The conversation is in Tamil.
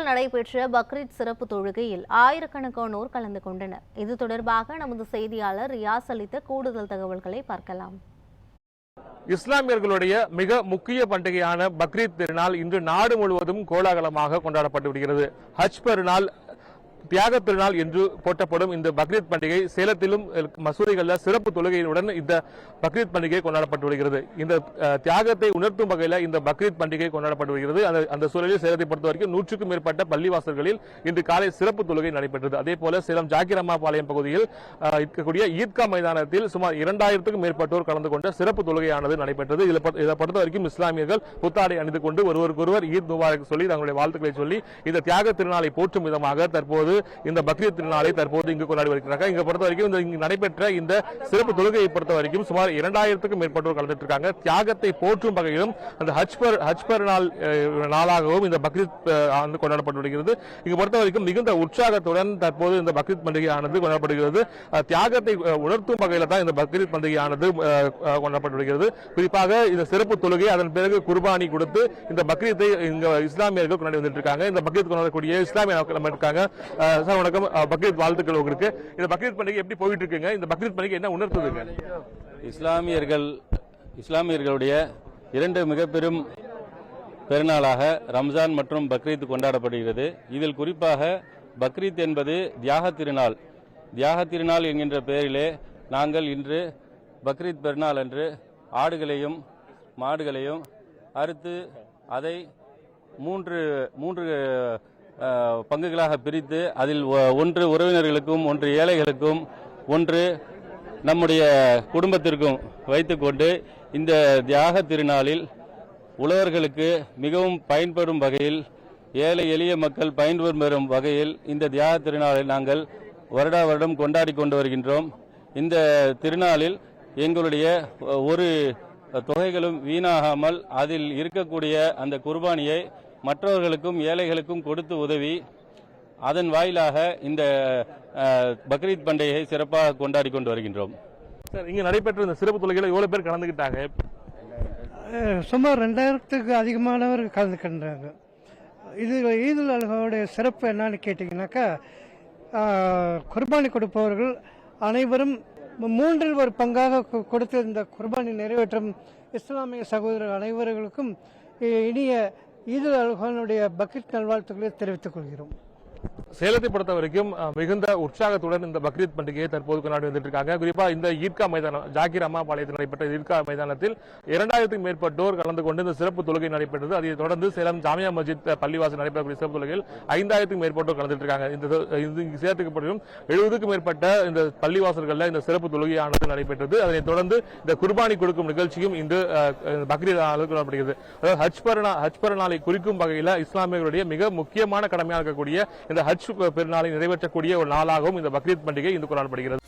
துபாயில் நடைபெற்ற பக்ரீத் சிறப்பு தொழுகையில் ஆயிரக்கணக்கானோர் கலந்து கொண்டனர். இது தொடர்பாக நமது செய்தியாளர் ரியாஸ் அளித்த கூடுதல் தகவல்களை பார்க்கலாம். இஸ்லாமியர்களுடைய மிக முக்கிய பண்டிகையான பக்ரீத் திருநாள் இன்று நாடு முழுவதும் கோலாகலமாக கொண்டாடப்பட்டு வருகிறது. ஹஜ் பெருநாள், தியாக திருநாள் என்று போற்றப்படும் இந்த பக்ரீத் பண்டிகை சேலத்திலும் மசூதிகளில் சிறப்பு தொழுகையுடன் இந்த பக்ரீத் பண்டிகை கொண்டாடப்பட்டு வருகிறது. இந்த தியாகத்தை உணர்த்தும் வகையில் இந்த பக்ரீத் பண்டிகை கொண்டாடப்பட்டு வருகிறது. அந்த சூழலில் சேலத்தை பொறுத்த வரைக்கும் 100க்கும் மேற்பட்ட பள்ளிவாசல்களில் இன்று காலை சிறப்பு தொழுகை நடைபெற்றது. அதே போல சேலம் ஜாக்கிரம்மா பாளையம் பகுதியில் இருக்கக்கூடிய ஈத்கா மைதானத்தில் சுமார் 2000க்கும் மேற்பட்டோர் கலந்து கொண்ட சிறப்பு தொழுகையானது நடைபெற்றது. இதை பொறுத்த வரைக்கும் இஸ்லாமியர்கள் புத்தாடை அணிந்து கொண்டு ஒருவருக்கொருவர் ஈத் முபாரக் சொல்லி தங்களுடைய வாழ்த்துக்களை சொல்லி இந்த தியாக திருநாளை போற்றும் விதமாக தற்போது இந்த பக்ரீத் திருநாளை தற்போது இங்கு கொண்டாடி வருகிறார்கள். இங்க பொறுத்த வரைக்கும் இங்கு நடைபெற்ற இந்த சிறப்பு தொழுகையை பொறுத்த வரைக்கும் சுமார் 2000க்கும் மேற்பட்டோர் கலந்துட்டு இருக்காங்க. தியாகத்தை போற்றும் வகையிலும் அந்த ஹஜ் பெருநாள் நாளாகவும் இந்த பக்ரீத் ஆண்டு கொண்டாடப்பட்டு வருகிறது. இங்க பொறுத்த வரைக்கும் மிகுந்த உற்சாகத்துடன் தற்போது இந்த பக்ரீத் பண்டிகையானது கொண்டாடப்படுகிறது. தியாகத்தை உணர்த்தும் வகையில் தான் இந்த பக்ரீத் பண்டிகையானது கொண்டாடப்பட்டு வருகிறது. குறிப்பாக இந்த சிறப்பு தொழுகை, அதன் பிறகு குர்பானி கொடுத்து இந்த பக்ரீத்தை இங்க இஸ்லாமியர்கள் கொண்டாடி வந்துட்டு இருக்காங்க. இந்த பக்ரீத் கொண்டாடக்கூடிய இஸ்லாமிய இருக்காங்க. சார் வணக்கம், பக்ரீத் வாழ்த்துக்கள் உங்களுக்கு. இந்த பக்ரீத் பண்டிகை எப்படி போயிட்டு இருக்குங்க? இந்த பக்ரீத் பண்டிகை என்ன உணர்த்துதுங்க? இஸ்லாமியர்களுடைய இரண்டு மிக பெரும் பெருநாளாக ரம்ஜான் மற்றும் பக்ரீத் கொண்டாடப்படுகிறது. இதில் குறிப்பாக பக்ரீத் என்பது தியாக திருநாள். தியாக திருநாள் என்கின்ற பெயரிலே நாங்கள் இன்று பக்ரீத் பெருநாள் அன்று ஆடுகளையும் மாடுகளையும் அறுத்து அதை மூன்று பங்குகளாக பிரித்து அதில் ஒன்று உறவினர்களுக்கும், ஒன்று ஏழைகளுக்கும், ஒன்று நம்முடைய குடும்பத்திற்கும் வைத்துக்கொண்டு இந்த தியாக திருநாளில் உழவர்களுக்கு மிகவும் பயன்படும் வகையில், ஏழை எளிய மக்கள் பயன்பெறும் வகையில் இந்த தியாக திருநாளை நாங்கள் வருடா வருடம் கொண்டாடி கொண்டு வருகின்றோம். இந்த திருநாளில் எங்களுடைய ஒரு தொகைகளும் வீணாகாமல் அதில் இருக்கக்கூடிய அந்த குர்பானியை மற்றவர்களுக்கும் ஏழைகளுக்கும் கொடுத்து உதவி, அதன் வாயிலாக இந்த பக்ரீத் பண்டிகையை சிறப்பாக கொண்டாடி கொண்டு வருகின்றோம். சார், இங்க நடைபெற்ற இந்த சிறப்பு தொழுகையில் எவ்வளவு பேர் கலந்துக்கிட்டாங்க? சுமார் 2000க்கு அதிகமானவர் கலந்துக்கின்றாங்க. இது ஈதுல் அல்ஹாவுடைய சிறப்பு என்னன்னு கேட்டீங்கன்னாக்கா, குர்பானி கொடுப்பவர்கள் அனைவரும் 3 ஒரு பங்காக கொடுத்து இந்த குர்பானி நிறைவேற்றும் இஸ்லாமிய சகோதரர் அனைவர்களுக்கும் இனிய ஈதுல் அல்ஹாவுடைய பக்ரீத் நல்வாழ்த்துக்களை தெரிவித்துக் கொள்கிறோம். சேலத்தை பொறுத்த வரைக்கும் மிகுந்த உற்சாகத்துடன் இந்த பக்ரீத் பண்டிகையை தற்போது கொண்டாடி வந்துட்டு இருக்காங்க. குறிப்பா இந்த ஈத்கா மைதானம், ஜாக்கிரம்மா பாளையத்தில் நடைபெற்ற ஈத்கா மைதானத்தில் 2000க்கும் மேற்பட்டோர் கலந்து கொண்டு இந்த சிறப்பு தொழுகை நடைபெற்றது. அதை தொடர்ந்து சேலம் ஜாமியா மஸ்ஜித் பள்ளிவாசல் நடைபெறக்கூடிய சிறப்பு தொழுகையில் 5000க்கும் மேற்பட்டோர் கலந்துட்டு இருக்காங்க. இந்த சேலத்துக்கு 70க்கும் மேற்பட்ட இந்த பள்ளிவாசல்களில் இந்த சிறப்பு தொழுகையானது நடைபெற்றது. அதனைத் தொடர்ந்து இந்த குர்பானி கொடுக்கும் நிகழ்ச்சியும் இன்று பக்ரீத் கொண்டாடப்படுகிறது. அதாவது ஹஜ் பெருநாளை குறிக்கும் வகையில் இஸ்லாமியர்களுடைய மிக முக்கியமான கடமையாக இருக்கக்கூடிய இந்த ஹஜ் பெருநாளை நிறைவேற்றக்கூடிய ஒரு நாளாகவும் இந்த பக்ரீத் பண்டிகை இன்று கொண்டாடப்படுகிறது.